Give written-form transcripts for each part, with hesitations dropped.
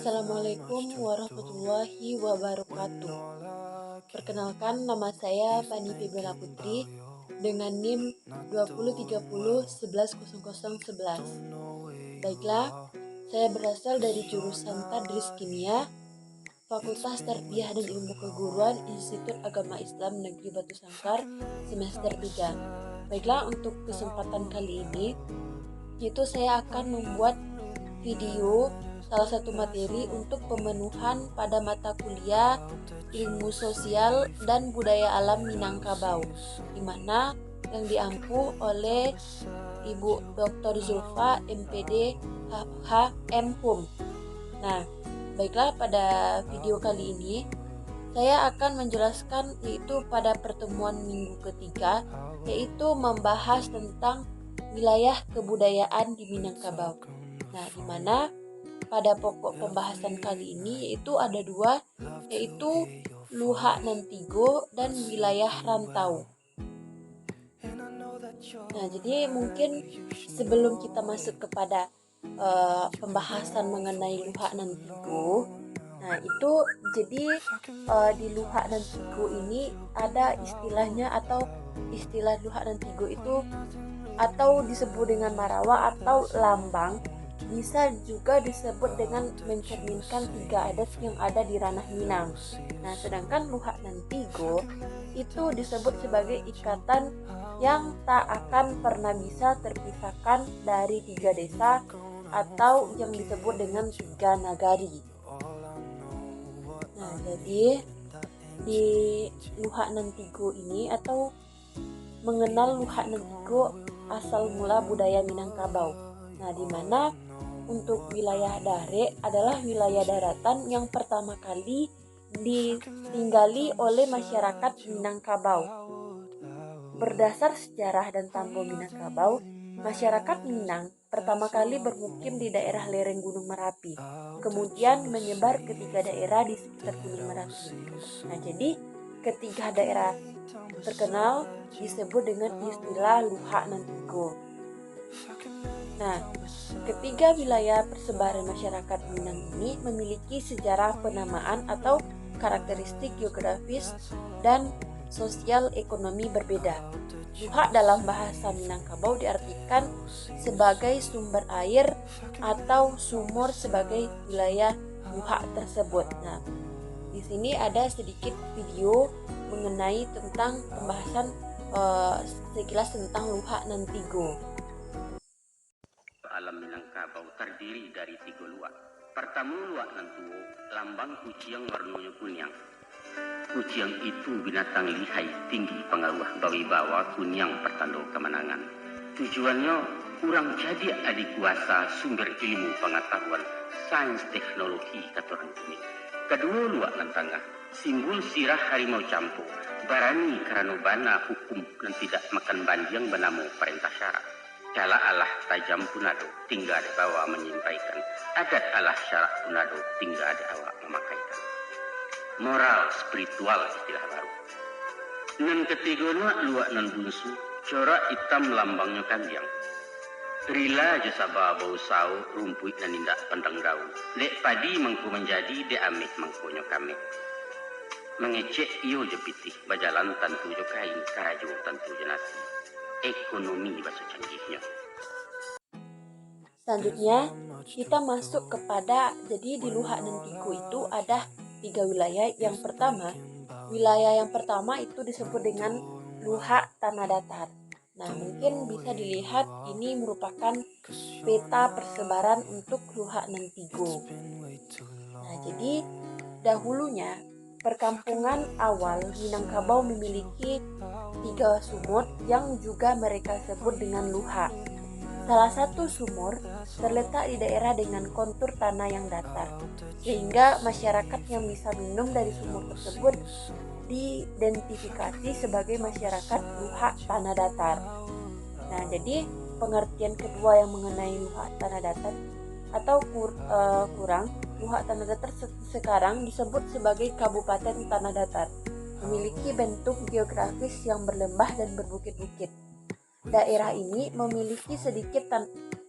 Assalamualaikum warahmatullahi wabarakatuh. Perkenalkan, nama saya Fani Febiola Putri dengan NIM 2030110011. Baiklah, saya berasal dari jurusan Tadris Kimia, Fakultas Tarbiyah dan Ilmu Keguruan Institut Agama Islam Negeri Batu Sangkar, semester 3. Baiklah, untuk kesempatan kali ini, itu saya akan membuat video salah satu materi untuk pemenuhan pada mata kuliah Ilmu Sosial dan Budaya Alam Minangkabau, di mana yang diampu oleh Ibu Dr. Zulfa MPD HM Hum. Nah, baiklah, pada video kali ini saya akan menjelaskan yaitu pada pertemuan minggu ketiga, yaitu membahas tentang wilayah kebudayaan di Minangkabau. Nah, di mana pada pokok pembahasan kali ini yaitu ada dua, yaitu Luhak Nantigo dan wilayah rantau. Nah, jadi mungkin sebelum kita masuk kepada pembahasan mengenai Luhak Nantigo, nah itu jadi di Luhak Nantigo ini ada istilahnya, atau istilah Luhak Nantigo itu atau disebut dengan Marawa atau lambang, bisa juga disebut dengan mencerminkan tiga adat yang ada di ranah Minang. Nah, sedangkan Luhak Nantigo itu disebut sebagai ikatan yang tak akan pernah bisa terpisahkan dari tiga desa atau yang disebut dengan tiga nagari. Nah, jadi di Luhak Nantigo ini, atau mengenal Luhak Nantigo asal mula budaya Minangkabau. Nah, di mana untuk wilayah Dare adalah wilayah daratan yang pertama kali ditinggali oleh masyarakat Minangkabau. Berdasar sejarah dan tambo Minangkabau, masyarakat Minang pertama kali bermukim di daerah lereng Gunung Merapi, kemudian menyebar ke tiga daerah di sekitar Gunung Merapi. Nah, jadi ketiga daerah terkenal disebut dengan istilah Luhak Nantigo. Nah, ketiga wilayah persebaran masyarakat Minang ini memiliki sejarah penamaan atau karakteristik geografis dan sosial ekonomi berbeda. Luhak dalam bahasa Minangkabau diartikan sebagai sumber air atau sumur sebagai wilayah luhak tersebut. Nah, di sini ada sedikit video mengenai tentang pembahasan sekilas tentang Luhak Nantigo. Alam Minangkabau terdiri dari 3 luak. Pertama, luak Nantuo, lambang kucing warnanya kuning. Kucing itu binatang lihai, tinggi pengaruh bawi-bawa, kuning pertanda kemenangan. Tujuannya kurang jadi adik kuasa sumber ilmu pengetahuan sains teknologi kata orang kuning. Kedua, luak Nantangah, simbol sirah harimau campo, barani karena bana hukum dan tidak makan banjang benamo perintah syarat. Kala Allah tajam punado, tinggal di bawah menyampaikan. Adat Allah syarat punado, tinggal di awak memakaikan. Moral spiritual istilah baru. Nan ketiga luak nan bungsu, corak hitam lambangnya kanjang. Rila jasa bau sau, rumput dan indak pandang daun. Dek padi mengku menjadi, dek amit mengkunya kami. Mengecek iyo jepitih, bajalan tantu jo kain, karajo tantu jenasi. Ekonomi bahasa canggihnya. Selanjutnya kita masuk kepada, jadi di Luhak Nantigo itu ada 3 wilayah. Yang pertama, wilayah yang pertama itu disebut dengan Luhak Tanah Datar. Nah, mungkin bisa dilihat ini merupakan peta persebaran untuk Luhak Nantigo. Nah, jadi dahulunya perkampungan awal Minangkabau memiliki 3 sumur yang juga mereka sebut dengan luhak. Salah satu sumur terletak di daerah dengan kontur tanah yang datar, sehingga masyarakat yang bisa minum dari sumur tersebut diidentifikasi sebagai masyarakat luhak tanah datar. Nah, jadi pengertian kedua yang mengenai luhak tanah datar atau kurang, luhak tanah datar sekarang disebut sebagai Kabupaten Tanah Datar, memiliki bentuk geografis yang berlembah dan berbukit-bukit. Daerah ini memiliki sedikit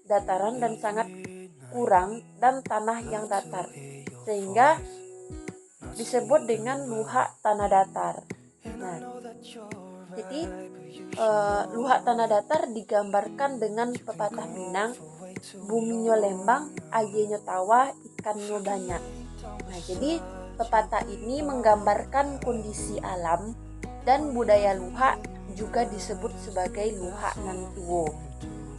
dataran dan sangat kurang dan tanah yang datar. sehingga disebut dengan luhak tanah datar. Nah, jadi luhak tanah datar digambarkan dengan pepatah Minang, buminyo lembang, ayenyo tawa, ikannya banyak. Nah, jadi pepatah ini menggambarkan kondisi alam dan budaya luhak juga disebut sebagai luhak nan tuwo.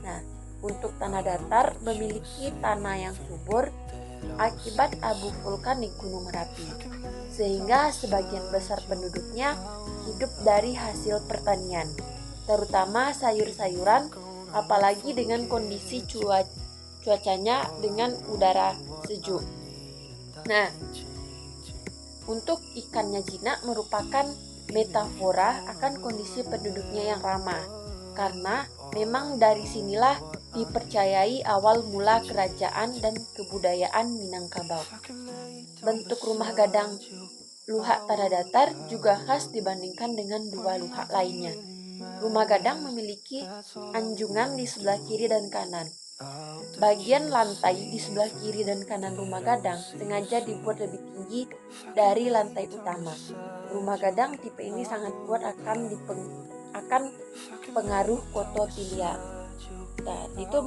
Nah, untuk tanah datar memiliki tanah yang subur akibat abu vulkanik Gunung Merapi, sehingga sebagian besar penduduknya hidup dari hasil pertanian, terutama sayur-sayuran, apalagi dengan kondisi cuacanya dengan udara sejuk. Nah, untuk ikannya jinak merupakan metafora akan kondisi penduduknya yang ramah, karena memang dari sinilah dipercayai awal mula kerajaan dan kebudayaan Minangkabau. Bentuk rumah gadang luhak tanah datar juga khas dibandingkan dengan dua luhak lainnya. Rumah gadang memiliki anjungan di sebelah kiri dan kanan. Bagian lantai di sebelah kiri dan kanan rumah gadang sengaja dibuat lebih tinggi dari lantai utama. Rumah gadang tipe ini sangat kuat akan pengaruh koto pilihan. Nah, itu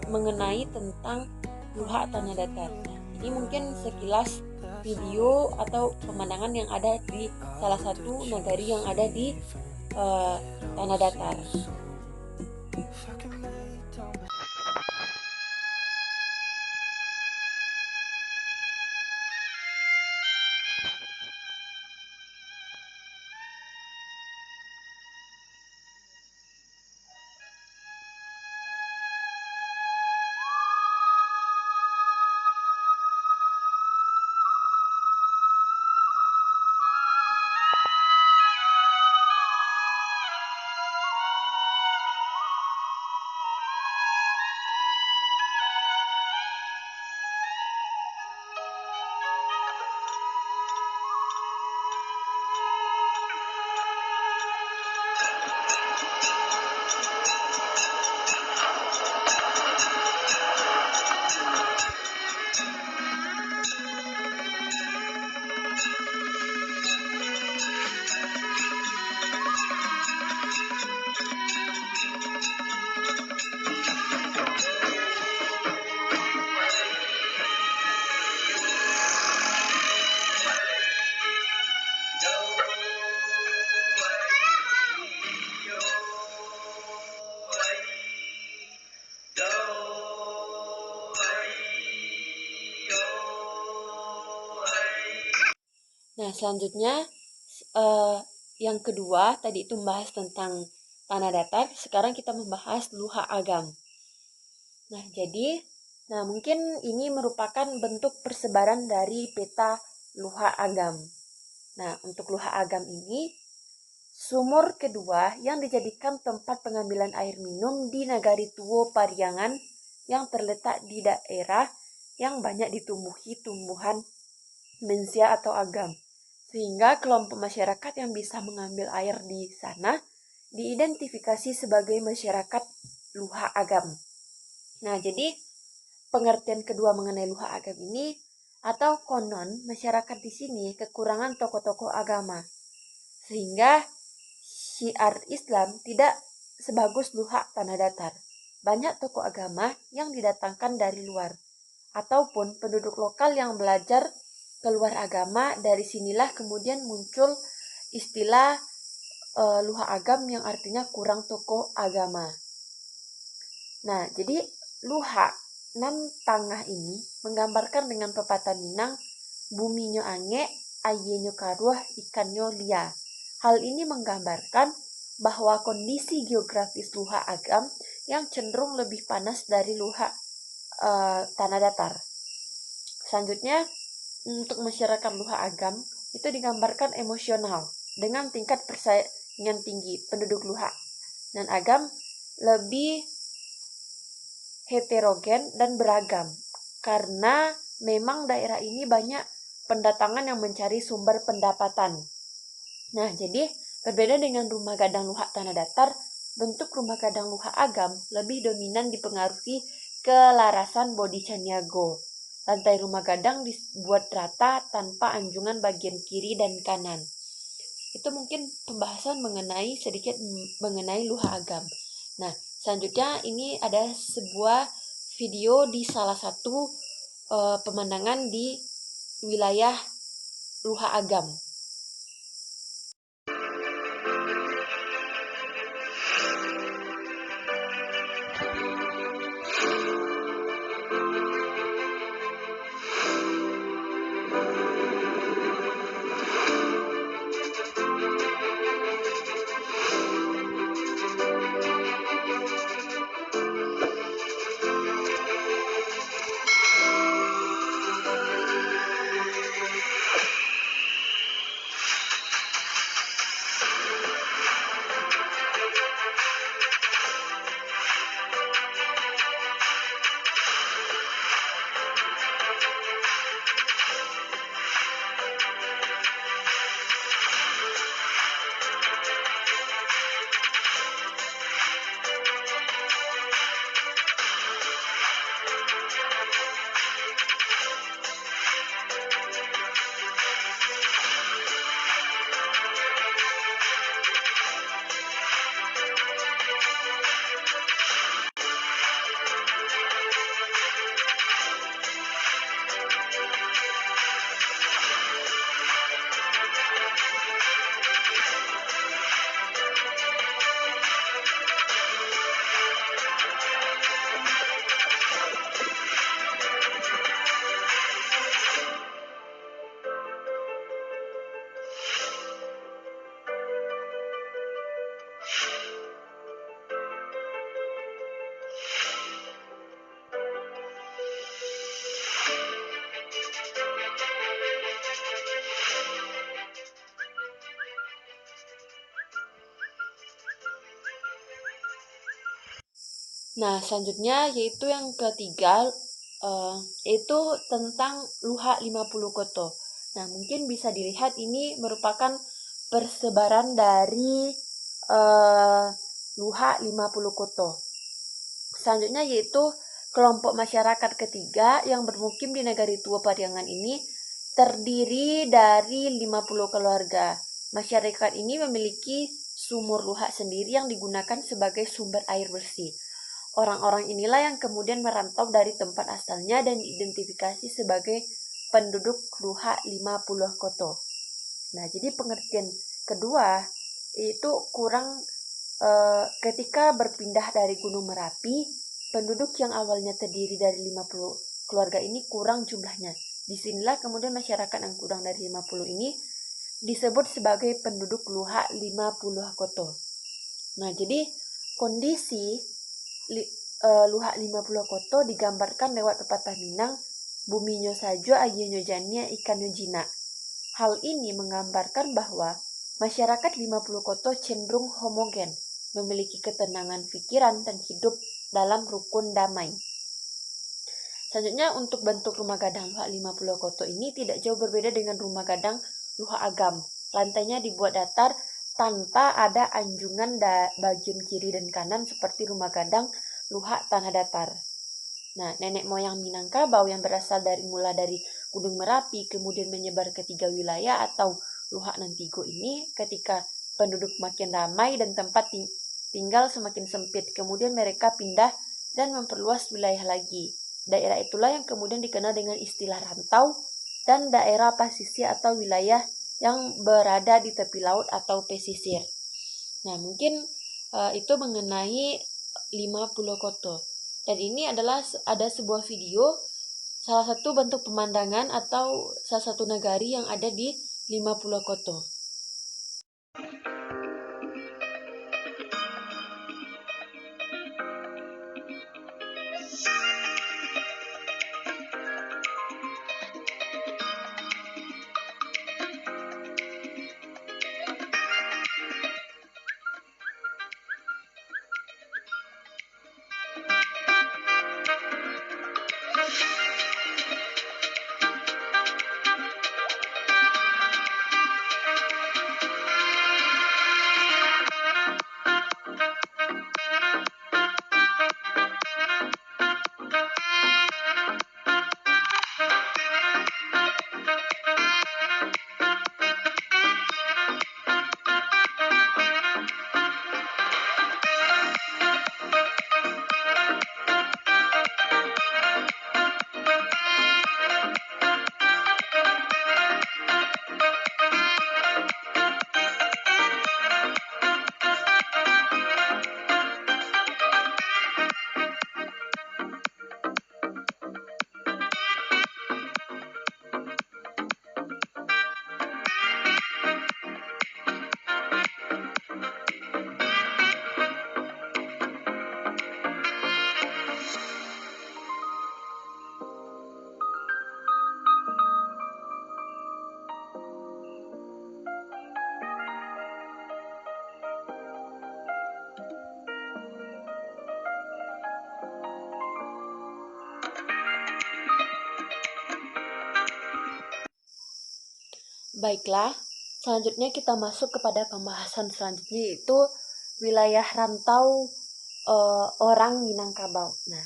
mengenai tentang luhak tanah datar. Ini mungkin sekilas video atau pemandangan yang ada di salah satu nagari yang ada di tanah datar. Nah, selanjutnya yang kedua tadi itu membahas tentang tanah datar, sekarang kita membahas luhak agam. Nah, mungkin ini merupakan bentuk persebaran dari peta luhak agam. Nah, untuk luhak agam ini sumur kedua yang dijadikan tempat pengambilan air minum di Nagari Tuwo Pariangan yang terletak di daerah yang banyak ditumbuhi tumbuhan mensia atau agam. Sehingga kelompok masyarakat yang bisa mengambil air di sana diidentifikasi sebagai masyarakat luhak agam. Nah, jadi pengertian kedua mengenai luhak agam ini, atau konon masyarakat di sini kekurangan tokoh-tokoh agama, sehingga syiar Islam tidak sebagus luhak tanah datar. Banyak tokoh agama yang didatangkan dari luar, ataupun penduduk lokal yang belajar keluar agama. Dari sinilah kemudian muncul istilah luhak agam yang artinya kurang tokoh agama. Nah, jadi luhak nan tangah ini menggambarkan dengan pepatah Minang, buminyo ange, ayenyo karuah, ikannya lia. Hal ini menggambarkan bahwa kondisi geografis luhak agam yang cenderung lebih panas dari luhak tanah datar. Selanjutnya, untuk masyarakat luhak agam itu digambarkan emosional dengan tingkat persaingan tinggi. Penduduk luhak dan agam lebih heterogen dan beragam karena memang daerah ini banyak pendatangan yang mencari sumber pendapatan. Nah, jadi berbeda dengan rumah gadang luhak tanah datar, bentuk rumah gadang luhak agam lebih dominan dipengaruhi kelarasan Bodhi Caniago. Lantai rumah gadang dibuat rata tanpa anjungan bagian kiri dan kanan. Itu mungkin pembahasan sedikit mengenai luha agam. Nah, selanjutnya ini ada sebuah video di salah satu pemandangan di wilayah luha agam. Nah, selanjutnya yaitu yang ketiga, yaitu tentang luha 50 koto. Nah, mungkin bisa dilihat ini merupakan persebaran dari luha 50 koto. Selanjutnya yaitu kelompok masyarakat ketiga yang bermukim di Negari Tua Pariangan ini terdiri dari 50 keluarga. Masyarakat ini memiliki sumur luha sendiri yang digunakan sebagai sumber air bersih. Orang-orang inilah yang kemudian merantau dari tempat asalnya dan diidentifikasi sebagai penduduk luha 50 koto. Nah, jadi pengertian kedua itu kurang ketika berpindah dari Gunung Merapi, penduduk yang awalnya terdiri dari 50 keluarga ini kurang jumlahnya. Disinilah kemudian masyarakat yang kurang dari 50 ini disebut sebagai penduduk luha 50 koto. Nah, jadi kondisi luha 50 koto digambarkan lewat pepatah Minang, buminyo sajo aginyo jania ikanyo jina. Hal ini menggambarkan bahwa masyarakat 50 koto cenderung homogen, memiliki ketenangan pikiran dan hidup dalam rukun damai. Selanjutnya untuk bentuk rumah gadang luha 50 koto ini tidak jauh berbeda dengan rumah gadang luha agam. Lantainya dibuat datar tanpa ada anjungan bagian kiri dan kanan seperti rumah gadang luha tanah datar. Nah, nenek moyang Minangkabau yang berasal dari Gunung Merapi kemudian menyebar ke 3 wilayah atau luha Nantigo ini ketika penduduk makin ramai dan tempat tinggal semakin sempit. Kemudian mereka pindah dan memperluas wilayah lagi. Daerah itulah yang kemudian dikenal dengan istilah rantau dan daerah pasisir atau wilayah yang berada di tepi laut atau pesisir. Nah, mungkin itu mengenai 50 koto. Dan ini adalah ada sebuah video salah satu bentuk pemandangan atau salah satu nagari yang ada di 50 koto. Baiklah, selanjutnya kita masuk kepada pembahasan selanjutnya, yaitu wilayah rantau orang Minangkabau. Nah,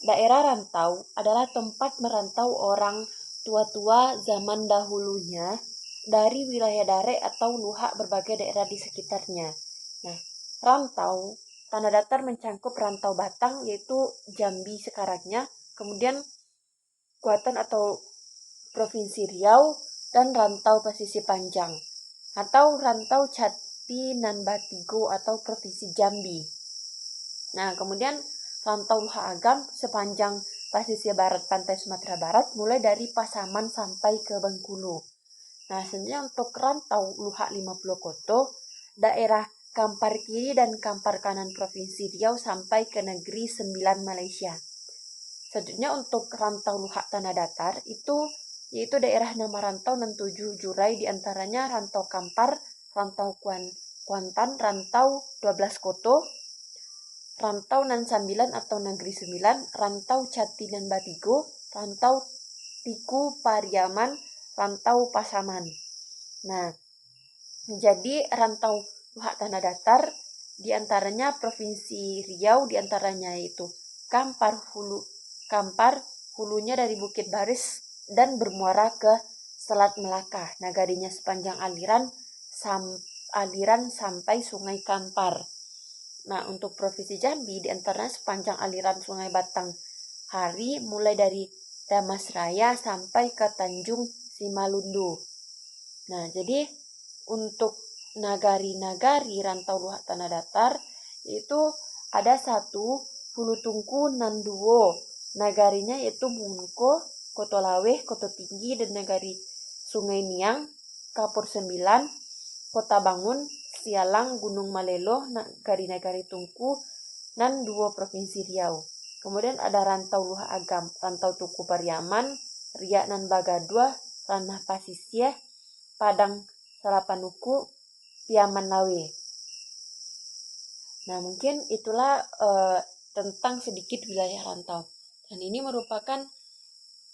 daerah rantau adalah tempat merantau orang tua-tua zaman dahulunya dari wilayah Dare atau Luhak berbagai daerah di sekitarnya. Nah, rantau tanah datar mencangkup rantau Batang yaitu Jambi sekarangnya, kemudian Kuantan atau Provinsi Riau, dan rantau pesisir panjang atau rantau Cati nan Batigo atau Provinsi Jambi. Nah, kemudian rantau Luhak Agam sepanjang pesisir barat pantai Sumatera Barat mulai dari Pasaman sampai ke Bengkulu. Nah, selanjutnya untuk rantau Luhak 50 Koto, daerah Kampar Kiri dan Kampar Kanan Provinsi Riau sampai ke Negeri Sembilan Malaysia. Selanjutnya untuk rantau Luhak Tanah Datar yaitu daerah nama rantau dan 7 jurai diantaranya rantau Kampar, rantau Kuantan, rantau 12 Koto, rantau nan 9 atau Negeri 9, rantau Cati dan Batigo, rantau Tiku Pariaman, rantau Pasaman. Nah, jadi rantau Luhak Tanah Datar diantaranya Provinsi Riau diantaranya yaitu Kampar hulunya dari Bukit Baris dan bermuara ke Selat Melaka. Nagarinya sepanjang aliran sampai Sungai Kampar. Nah, untuk Provinsi Jambi diantaranya sepanjang aliran Sungai Batang Hari mulai dari Damas Raya sampai ke Tanjung Simalundu. Nah, jadi untuk nagari-nagari rantau Luhak Tanah Datar itu ada satu Hulu Tungku Nanduo. Nagarinya yaitu Munko, Koto Laweh, Koto Tinggi, dan nagari Sungai Niang, Kapur 9, Kota Bangun, Sialang, Gunung Malelo, nagari-nagari Tungku, dan 2 Provinsi Riau. Kemudian ada rantau Luhak Agam, rantau Tuku Pariaman, Riak nan Bagadua, Ranah Pasisir, Padang Salapanuku, Piaman Lawe. Nah, mungkin itulah tentang sedikit wilayah rantau. Dan ini merupakan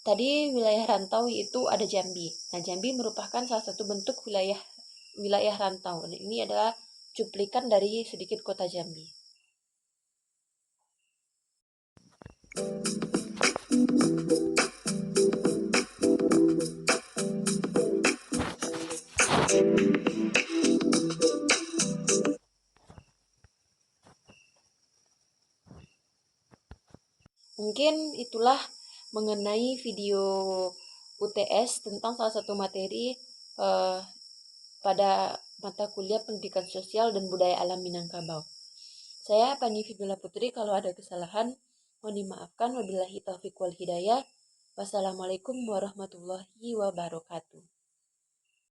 tadi wilayah rantau itu ada Jambi. Nah, Jambi merupakan salah satu bentuk wilayah rantau. Dan ini adalah cuplikan dari sedikit kota Jambi. Mungkin itulah mengenai video UTS tentang salah satu materi pada mata kuliah Pendidikan Sosial dan Budaya Alam Minangkabau. Saya Pani Fibula Putri, kalau ada kesalahan mohon dimaafkan. Wabillahi taufiq wal hidayah. Wassalamualaikum warahmatullahi wabarakatuh.